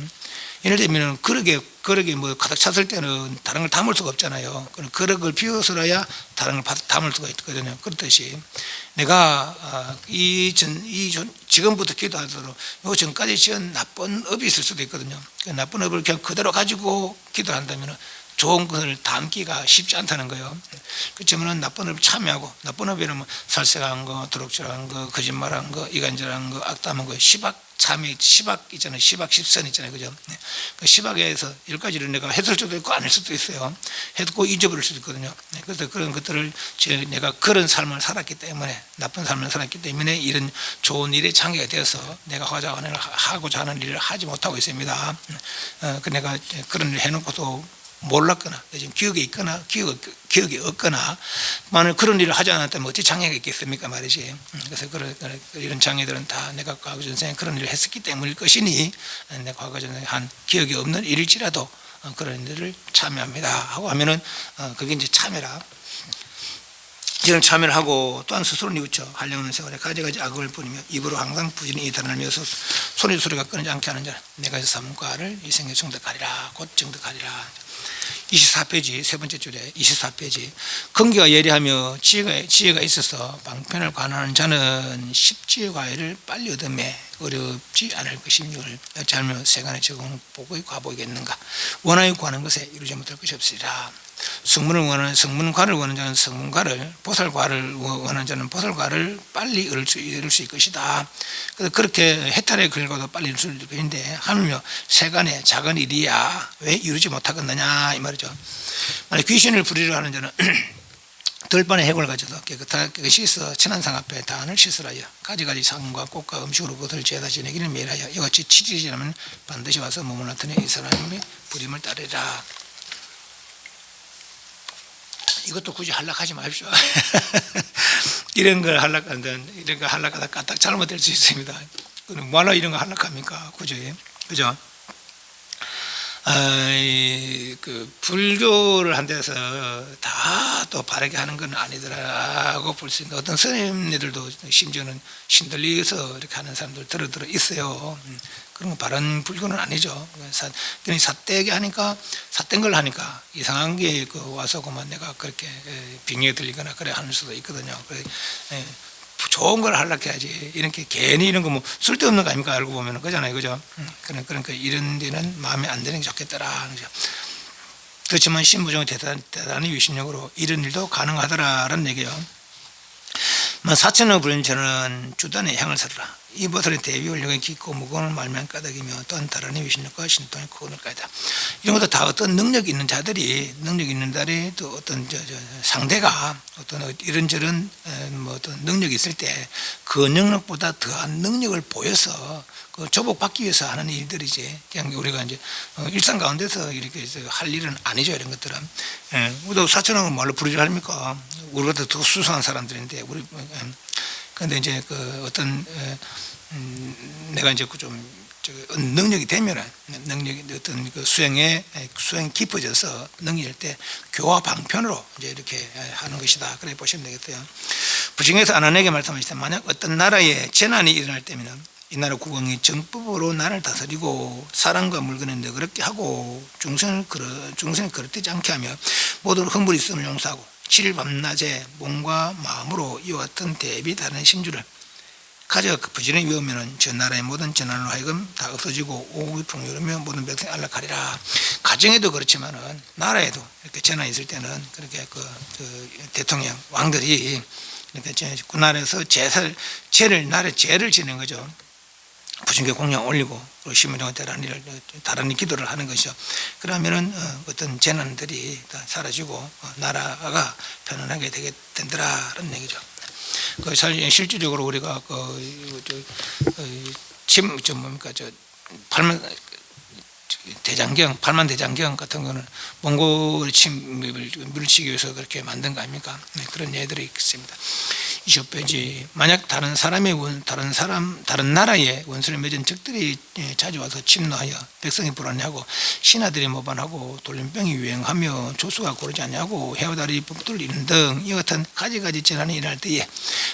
예를 들면 그릇에 뭐 가득 찼을 때는 다른 걸 담을 수가 없잖아요. 그릇을 비워서야 다른 걸 담을 수가 있거든요. 그렇듯이 내가 지금부터 기도하도록 요 전까지 지은 나쁜 업이 있을 수도 있거든요. 그 나쁜 업을 그냥 그대로 가지고 기도한다면 좋은 것을 담기가 쉽지 않다는 거예요. 그렇지만 나쁜 업을 참여하고, 나쁜 업이라면 살색한 거, 도둑질한 거, 거짓말한 거, 이간질한 거, 악담한 거, 참회, 시박 있잖아요. 시박, 십선 있잖아요. 그죠? 그 시박에서 10가지를 내가 했을 수도 있고 아닐 수도 있어요. 했고 잊어버릴 수도 있거든요. 그래서 그런 것들을 내가 그런 삶을 살았기 때문에, 나쁜 삶을 살았기 때문에 이런 좋은 일에 장애가 되어서 내가 하고자 하는 일을 하지 못하고 있습니다. 내가 그런 일을 해놓고도 몰랐거나 지금 기억이 없거나 만약 그런 일을 하지 않았다면 어찌 장애가 있겠습니까 말이지. 그래서 이런 장애들은 다 내가 과거 전생에 그런 일을 했었기 때문일 것이니 내가 과거 전생에 한 기억이 없는 일일지라도 그런 일을 참여합니다 하고 하면은 그게 이제 참여라. 이런 참여를 하고 또한 스스로 뉘우쳐 한량없는 세월에 가지가지 악을 부리며 입으로 항상 부지런히 이탄하면서 소리가 끊이지 않게 하는 자는 내가 사문과를 이 생에 증득하리라. 곧 증득하리라. 24페이지 세 번째 줄에 24페이지 근기가 예리하며 지혜가 있어서 방편을 관하는 자는 십지의 과외를 빨리 얻음에 어렵지 않을 것임을 어찌하며 세간의 적응 복의 과복이겠는가. 원하여 구하는 것에 이루지 못할 것이 없으리라. 성문과를 원하는 자는 성문과를, 보살과를 원하는 자는 보살과를 빨리 이룰 수 있을 것이다. 그래서 그렇게 해탈의 글과도 빨리 이룰 수 있을 것인데 하물며 세간의 작은 일이야 왜 이루지 못하겠느냐 이 말이죠. 만약 귀신을 부리려 하는 자는 들판의 핵을 가져서 깨끗하게 씻어 천안상 앞에 단을 씻으라여 가지가지 상과 꽃과 음식으로 그것을 죄다 지내기를 매일하여 이같이 7일이 지나면 반드시 와서 몸을 나타내 이 사람의 부림을 따르리라. 이것도 굳이 하락하지 마십시오. 이런 걸 하락하다 까딱 잘못될 수 있습니다. 뭐하러 이런 거 하락합니까? 그죠? 그 불교를 한 데서 다 또 바르게 하는 건 아니더라고 볼 수 있는데 어떤 스님들도 심지어는 신들리에서 이렇게 하는 사람들 들어 있어요. 그런 건 바른 불교는 아니죠. 그냥 삿대게 하니까 삿된 걸 하니까 이상한 게 와서 그만 내가 그렇게 빙의에 들리거나 그래 하는 수도 있거든요. 좋은 걸 하려해야지 이렇게 괜히 이런 거 뭐 쓸데없는 거 아닙니까? 알고 보면 그잖아요. 그죠? 그러니까 이런 데는 마음에 안 드는 게 좋겠더라. 그렇지만 신무정의 대단히 위신력으로 이런 일도 가능하더라라는 얘기예요. 사천의 불륜처는 주단의 향을 살으라. 이 보살의 대비 원력이 깊고 무거운 말면 까닭이며 또한 다른의 위신력과 신통의 크고는 까이다. 이런 것도 다 어떤 능력이 있는 자들이 또 어떤 상대가 어떤 이런저런 뭐 어떤 능력이 있을 때 그 능력보다 더한 능력을 보여서 그 조복받기 위해서 하는 일들이지. 그냥 우리가 이제 일상 가운데서 이렇게 할 일은 아니죠. 이런 것들은. 우리도 사천왕은 말로 부르려 합니까? 우리보다 더 수상한 사람들인데 그런데 이제 그 어떤 내가 이제 좀 능력이 되면은 능력이 어떤 그 수행이 깊어져서 능력일 때 교화 방편으로 이제 이렇게 하는 것이다. 그래 보시면 되겠어요. 부증에서 아나에게 말씀하시되 만약 어떤 나라에 재난이 일어날 때면은 이 나라 국왕이 정법으로 나라를 다스리고 사람과 물건을 너그럽게 하고 중생을 그릇되지 않게 하며 모든 흠불 있음을 용서하고 7일 밤낮에 몸과 마음으로 이와 같은 대비 다른 심주를 가지가 부지런히 외우면은 저 나라의 모든 전환으로 하여금 다 없어지고 오국이 풍요로우며 모든 백성이 안락하리라. 가정에도 그렇지만은 나라에도 이렇게 전환이 있을 때는 그렇게 그 대통령 왕들이 이렇게 그 나라에서 나라의 죄를 지는 거죠. 부침개 공양 올리고 신부정 다란히 기도를 하는 것이죠. 그러면은 어떤 재난들이 다 사라지고 나라가 편안하게 되게 된다라는 얘기죠. 그 실질적으로 우리가 팔만 대장경 같은 거는 몽골 침입을 물리치기 위해서 그렇게 만든 거 아닙니까? 네, 그런 예들이 있습니다. 25페이지. 만약 다른 나라의 원수를 맺은 적들이 찾아와서 침노하여 백성이 불안해하고 신하들이 모반하고 돌림병이 유행하며 조수가 고르지 않냐고 해와다리 법도를 이룬 등 이 같은 가지가지 재난이 일어날 때에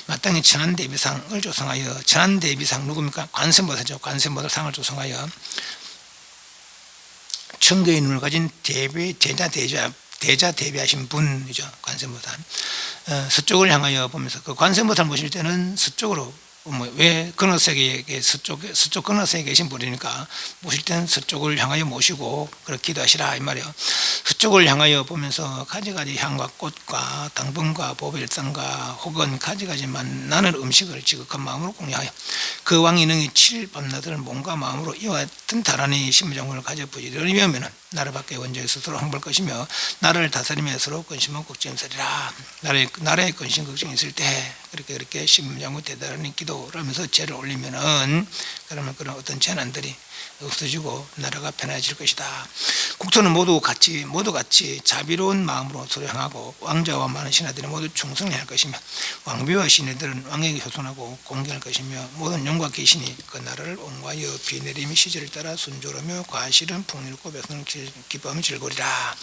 마땅히 천안대비상을 조성하여 천안대비상 누굽니까? 관세음보살이죠. 관세음보살상을 조성하여 천개의 눈을 가진 대자 대비하신 분이죠. 관세음보살. 서쪽을 향하여 보면서 그 관세음보살 모실 때는 서쪽으로 왜 근어색에 서쪽 근어색에 계신 분이니까 모실 때는 서쪽을 향하여 모시고 그렇게 기도하시라 이 말이에요. 서쪽을 향하여 보면서 가지가지 향과 꽃과 당분과 보별상과 혹은 가지가지 만나는 음식을 지극한 마음으로 공양하여 그 왕이 능히 7일 밤낮을 몸과 마음으로 이와 같은 다란히 신무정을 가져 부지런히 외우면 나라 밖의 원죄에 스스로 항볼 것이며 나라를 다스리며 서로 근심은 걱정이리라. 나라의 근심 걱정이 있을 때 그렇게 신무정의 대단히 기도를 하면서 죄를 올리면은 그러면 그런 어떤 재난들이 없어지고 나라가 편해질 것이다. 국토는 모두 같이 자비로운 마음으로 서로 향하고 왕자와 많은 신하들이 모두 충성해야 할 것이며 왕비와 신하들은 왕에게 효손하고 공경할 것이며 모든 영과 귀신이 그 나라를 옹호하여 비내림의 시절을 따라 순조로며 과실은 풍요롭고 백성은 기뻐하며 즐거리라.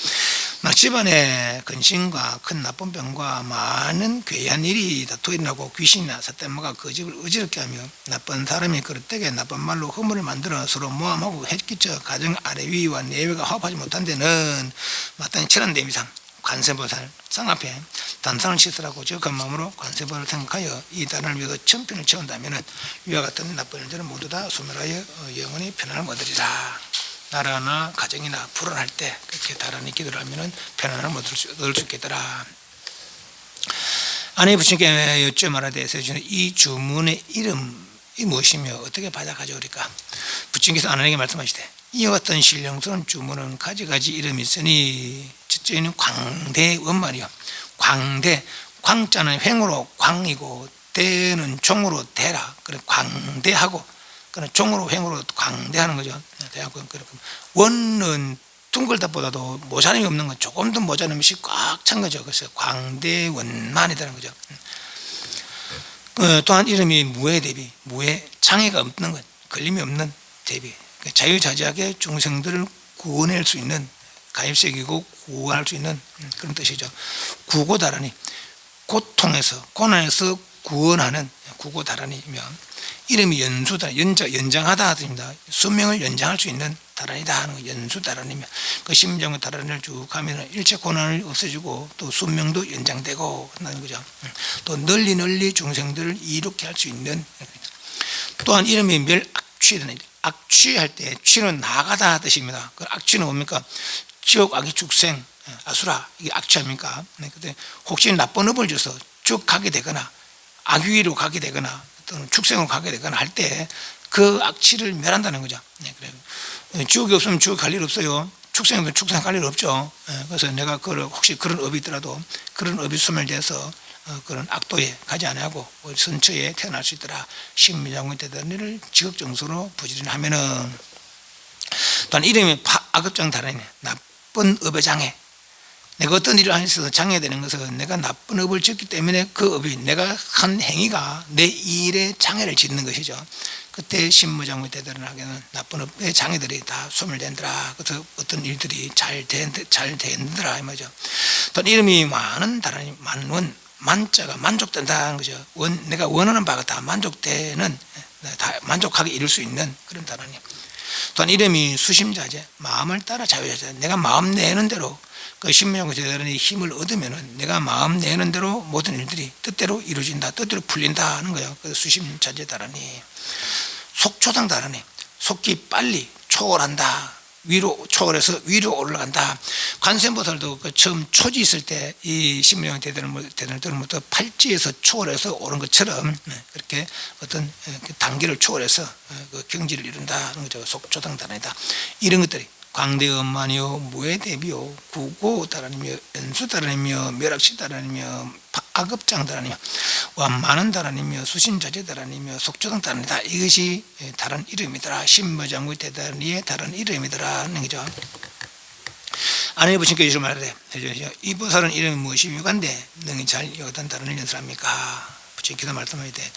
막 집안에 근심과 큰 나쁜 병과 많은 괴이한 일이 다투 일어나고 귀신이나 사태마가 그 집을 어지럽게 하며 나쁜 사람이 그릇되게 나쁜 말로 허물을 만들어 서로 모함하고 해끼쳐 가정 아래 위와 내외가 화합하지 못한 데는 마땅히 천안대비상 관세음보살 상 앞에 단상을 시설하고 적은 마음으로 관세음보살을 생각하여 이 단을 위해서 천편을 채운다면 위와 같은 나쁜 일들은 모두 다 소멸하여 영원히 편안을 얻으리라. 나라나 가정이나 불안할 때 그렇게 다란히 기도를 하면 편안함을 얻을 수 있겠더라. 아내 부친께 여쭈어 말하되 이 주문의 이름이 무엇이며 어떻게 받아 가져오리까? 부친께서 아내에게 말씀하시되 이와 같은 신령스러운 주문은 가지가지 이름이 있으니 첫째는 광대원말이요. 광자는 횡으로 광이고 대는 종으로 대라. 그래 광대하고 그는 종으로 횡으로 광대하는 거죠. 원은 둥글다보다도 모자람이 없는 건 조금 더 모자람이 것이 꽉 찬 거죠. 그래서 광대원만이라는 거죠. 또한 이름이 무해대비, 장애가 없는 것, 걸림이 없는 대비, 자유자재하게 중생들을 구원할 수 있는 가입색이고 구원할 수 있는 그런 뜻이죠. 구고다라니 고난에서 구원하는 구고다라니면 이름이 연장하다 뜻입니다. 수명을 연장할 수 있는 다란이다 하는 거 연수다란이며 그 심정의 다란이를 쭉 하면 일체 고난을 없애주고 또 수명도 연장되고 한다는 거죠. 또 널리 중생들을 이롭게 할 수 있는. 또한 이름이 멸악취라는 악취할 때 취는 나가다 뜻입니다. 그 악취는 뭡니까? 지옥 악의 축생 아수라 이게 악취합니까? 근데 혹시 나쁜 업을 줘서 쭉 가게 되거나 악위로 가게 되거나 또는 축생으로 가게 되거나 할 때 그 악취를 멸한다는 거죠. 그래요. 지옥이 없으면 지옥 갈 일 없어요. 축생이면 축생 갈 일 없죠. 그래서 내가 혹시 그런 업이 있더라도 그런 업이 소멸돼서 그런 악도에 가지 않고 선처에 태어날 수 있더라. 신미장군 대단리를 지극정수로 부지런히 하면은. 또한 이름이 악업장 다르네. 나쁜 업의 장애. 내가 어떤 일을 하면서 장애되는 것은 내가 나쁜 업을 짓기 때문에 그 업이 내가 한 행위가 내 일에 장애를 짓는 것이죠. 그때 신무장의 대단을 하게는 나쁜 업의 장애들이 다 소멸된다. 그래서 어떤 일들이 잘 된다 이 말이죠. 또 이름이 많은 다른 만자가 만족된다는 거죠. 내가 원하는 바가 다 만족되는 다 만족하게 이룰 수 있는 그런 단어니. 또한 이름이 수심자재 마음을 따라 자유자재 내가 마음 내는 대로 그 신무장구 대단히 힘을 얻으면은 내가 마음 내는 대로 모든 일들이 뜻대로 이루어진다, 뜻대로 풀린다 하는 거예요. 그 수심자재다라니, 속초당다라니, 속기 빨리 초월한다, 위로 초월해서 위로 올라간다. 관세음보살도 그 처음 초지 있을 때 이 신무장 대단을 들으면서 팔지에서 초월해서 오른 것처럼 그렇게 어떤 단계를 초월해서 그 경지를 이룬다 하는 거죠. 속초당다라니다. 이런 것들이 광대엄만이요, 무해대비요, 구고다라니며, 연수다라니며, 멸악시다라니며, 악업장다라니며, 완만한다라니며, 수신자재다라니며, 속초당다라니다. 이것이 다른 이름이더라. 신무장구 대단리의 다른 이름이더라 하는 거죠. 안에 보시니까 이렇게 말하래. 이 보살은 이름이 무엇입니까인데 능히 잘 여기다 다른 일 연설합니까? 부처님 기도 말씀하게 돼.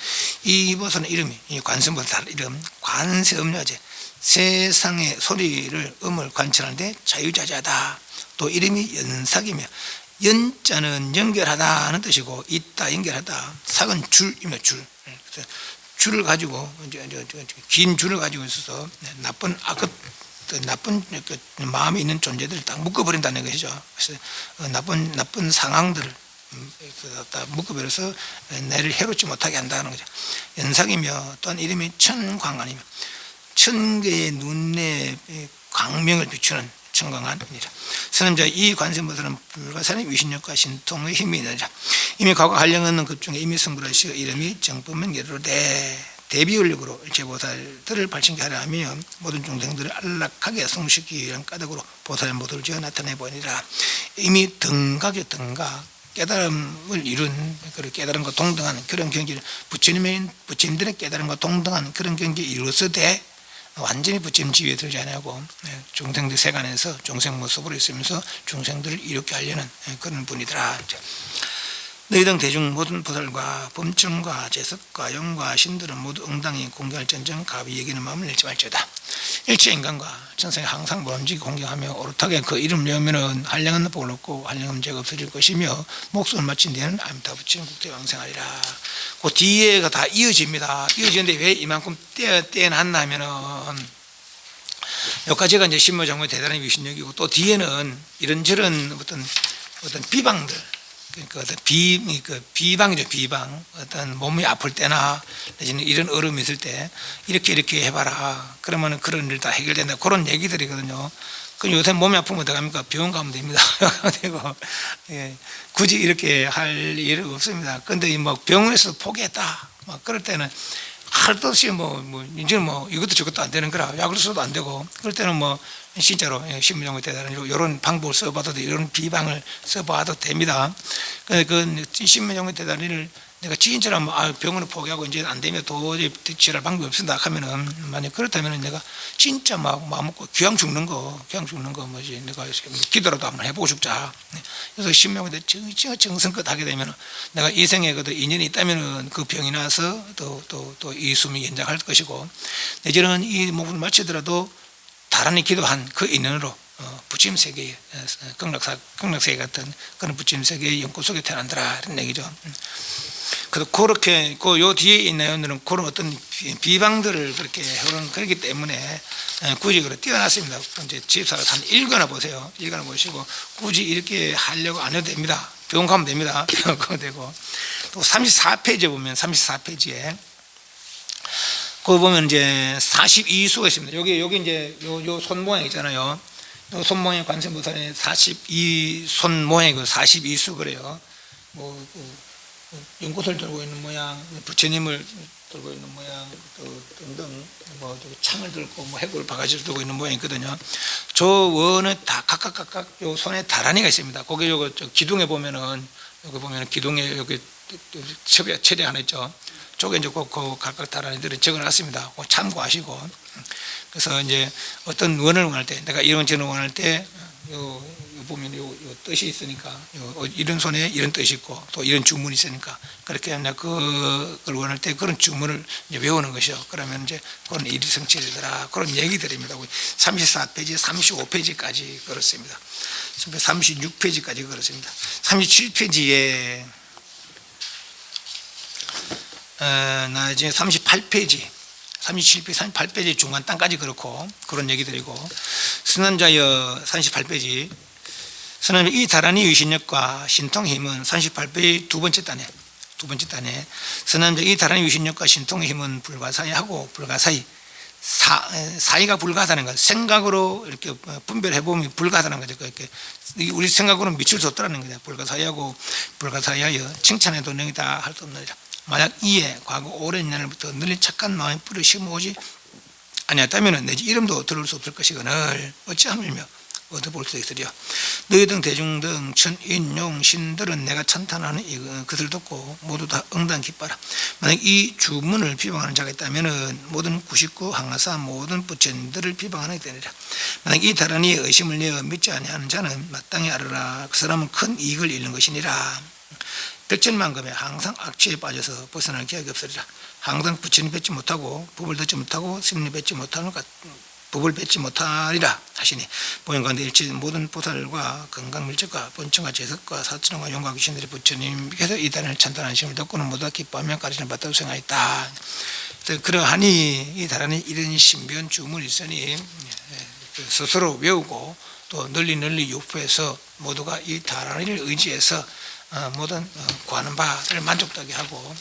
이 보살은 이름이, 이 관세음보살 이름, 관세음야제, 세상의 소리를 음을 관찰하는데 자유자재하다. 또 이름이 연삭이며, 연자는 연결하다 는 뜻이고, 있다 연결하다, 삭은 줄이며 줄. 줄을 가지고 긴 줄을 가지고 있어서 나쁜 악업, 나쁜 마음이 있는 존재들을 딱 묶어버린다는 것이죠. 그래서 나쁜 상황들을 다 묶어버려서 내를 해롭지 못하게 한다는 거죠. 연삭이며, 또한 이름이 천광안이며, 천개의 눈에 광명을 비추는 청광한 이라. 선임자 이 관세음보살은 불가사의 위신력과 신통의 힘이 있는 자, 이미 과거 한량 없는 급 중에 이미 성불하시어 이름이 정법명계로 대비원력으로 일체보살들을 발전케 하려 하며 모든 중생들을 안락하게 성숙시키기 위한 까닭으로 보살의 모두를 지어 나타내 보이니라. 이미 등각의 등각, 깨달음을 이룬, 깨달음과 동등한 그런 경지를 부처님들의 깨달음과 동등한 그런 경지에 이루어서되 완전히 부처님 지위에 들지 아니하고 중생들 세간에서 중생 모습으로 있으면서 중생들을 이롭게 하려는 그런 분이더라. 너희 등 대중 모든 보살과 범청과 재석과 영과 신들은 모두 응당히 공경할 전정 가비 여기는 마음을 잃지 말지어다. 일체 인간과 천상에 항상 모름지기 공경하며 오롯하게 그 이름을 외우면은 한량한 복을 얻고 한량한 죄가 없어질 것이며 목숨을 마친 뒤에는 아미타 부처님 국토에 왕생하리라. 그 뒤에가 다 이어집니다. 이어지는데 왜 이만큼 떼어놨나 하면은 여기까지가 이제 신무장구의 대단한 위신력이고, 또 뒤에는 이런저런 어떤 비방들, 그러니까 어떤 비방이죠. 비방. 어떤 몸이 아플 때나 이런 어려움이 있을 때 이렇게 해봐라. 그러면 그런 일 다 해결된다. 그런 얘기들이거든요. 그럼 요새 몸이 아프면 어떡합니까? 병원 가면 됩니다. 되고, 예, 굳이 이렇게 할 일은 없습니다. 근데 뭐 병원에서 포기했다. 막 그럴 때는 할 것 없이 이제는 이것도 저것도 안 되는 거라. 약을 써도 안 되고, 그럴 때는 진짜로 신무장구 대단한 이런 방법을 써봐도, 이런 비방을 써봐도 됩니다. 그 신무장구 대단을 내가 지인처럼 병원을 포기하고 이제 안 되면 도저히 치료할 방법이 없습니다 하면은, 만약 그렇다면 내가 진짜 마음 먹고 그냥 죽는 거 뭐지, 내가 기도라도 한번 해보고 죽자. 그래서 신무장구 대단 정성껏 하게 되면 내가 이 생에 인연이 있다면은 그 병이 나서 또 이 숨이 연장할 것이고, 내지는 이 목을 마치더라도 다란히 기도한 그 인연으로 부처님 세계의 극락세계 같은 그런 부처님 세계의 연꽃 속에 태어난다라 이런 얘기죠. 그래서 그렇게 요 뒤에 있는 내용들은 그런 어떤 비방들을 그렇게 해오는 그렇기 때문에 굳이 그렇게 띄어놨습니다. 이제 집사가 한 읽어나 보세요. 읽어나 보시고 굳이 이렇게 하려고 안 해도 됩니다. 병원 가면 됩니다. 병원 가면 되고, 또 34페이지에 보면 34페이지에 거기 보면 이제 42수가 있습니다. 여기 이제 요 손 모양 있잖아요. 요 손 모양 관세음보살의 42손 모양이 42수 그래요. 연꽃을 들고 있는 모양, 부처님을 들고 있는 모양, 또 등등 창을 들고 해골 바가지를 들고 있는 모양이 있거든요. 저 원은 다 각각 요 손에 다란이가 있습니다. 거기 요거 기둥에 보면은, 여기 보면은 기둥에 여기 체대 하나 있죠. 쪽에 이제 그 각각 다란이들을 적어놨습니다. 참고하시고. 그래서 이제 어떤 원을 원할 때, 내가 이런 전을 원할 때, 요 보면 요 뜻이 있으니까, 이런 손에 이런 뜻이 있고, 또 이런 주문이 있으니까, 그렇게 내가 그걸 원할 때 그런 주문을 이제 외우는 것이요. 그러면 이제 그런 일이 성취되더라. 그런 얘기들입니다. 34페이지, 35페이지까지 그렇습니다. 36페이지까지 그렇습니다. 37페이지에 나중에 38페이지 38페이지 중간 땅까지 그렇고 그런 얘기들이고, 선언자여 38페이지 선언 이 다란이 유신력과 신통의 힘은 38페이지 두 번째 단에 선언적 이 다란이 유신력과 신통의 힘은 불가사의하고 불가사의 사이가 불가하다는 것, 생각으로 이렇게 분별해 보면 불가하다는 거죠. 이렇게 우리 생각으로 미칠 수 없다는 거죠. 불가사의하고 불가사의하여 칭찬해도 능이다 할 수 없느니라. 만약 이에 과거 오랜 년부터 늘 착한 마음의 뿌리 심어오지 아니었다면 내지 이름도 들을 수 없을 것이거늘 어찌하밀며 얻어볼 수 있으리요. 너희 등 대중 등 천인용 신들은 내가 찬탄하는 그들 듣고 모두 다 응당 기뻐라. 만약 이 주문을 비방하는 자가 있다면 모든 99 항아사 모든 부처님들을 비방하게 되리라. 만약 이 다란이 의심을 내어 믿지 아니하는 자는 마땅히 알아라. 그 사람은 큰 이익을 잃는 것이니라. 백천만금에 항상 악취에 빠져서 벗어날 기약이 없으리라. 항상 부처님 뵙지 못하고 법을 듣지 못하고 스님 뵙지 못하는 법을 뱉지 못하리라 하시니 보현관대 일체 모든 보살과 건강밀적과 번청과 제석과 사천과 용과 귀신들이 부처님께서 이 다란을 찬탄하심을 듣고는 모두 기뻐하며 가르치는 바다고 생각했다. 그러하니 이 다란이 이런 신비한 주문이 있으니 스스로 외우고 또 널리 유포해서 모두가 이 다란이를 의지해서 모든 구하는 바를 만족하게 하고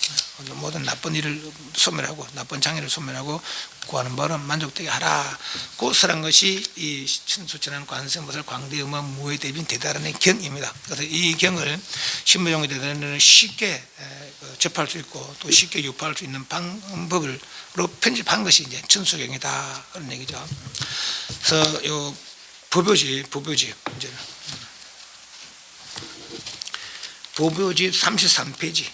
모든 나쁜 일을 소멸하고 나쁜 장애를 소멸하고 구하는 바를 만족되게 하라. 고스란 것이 이 천수천한 관세음보살 광대음화 무에 대빈 대단한 경입니다. 그래서 이 경을 신부종의 대단은 쉽게 접할 수 있고 또 쉽게 유포할 수 있는 방법으로 편집한 것이 이제 천수경이다 그런 얘기죠. 그래서 요 법요지 이제는 법요지 33페이지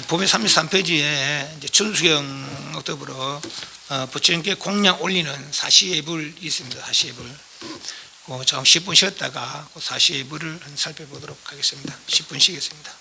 법요 33페이지에 이제 천수경 더불어 부처님께 공양 올리는 사시예불이 있습니다. 사시예불. 조금 10분 쉬었다가 그 사시예불을 살펴보도록 하겠습니다. 10분 쉬겠습니다.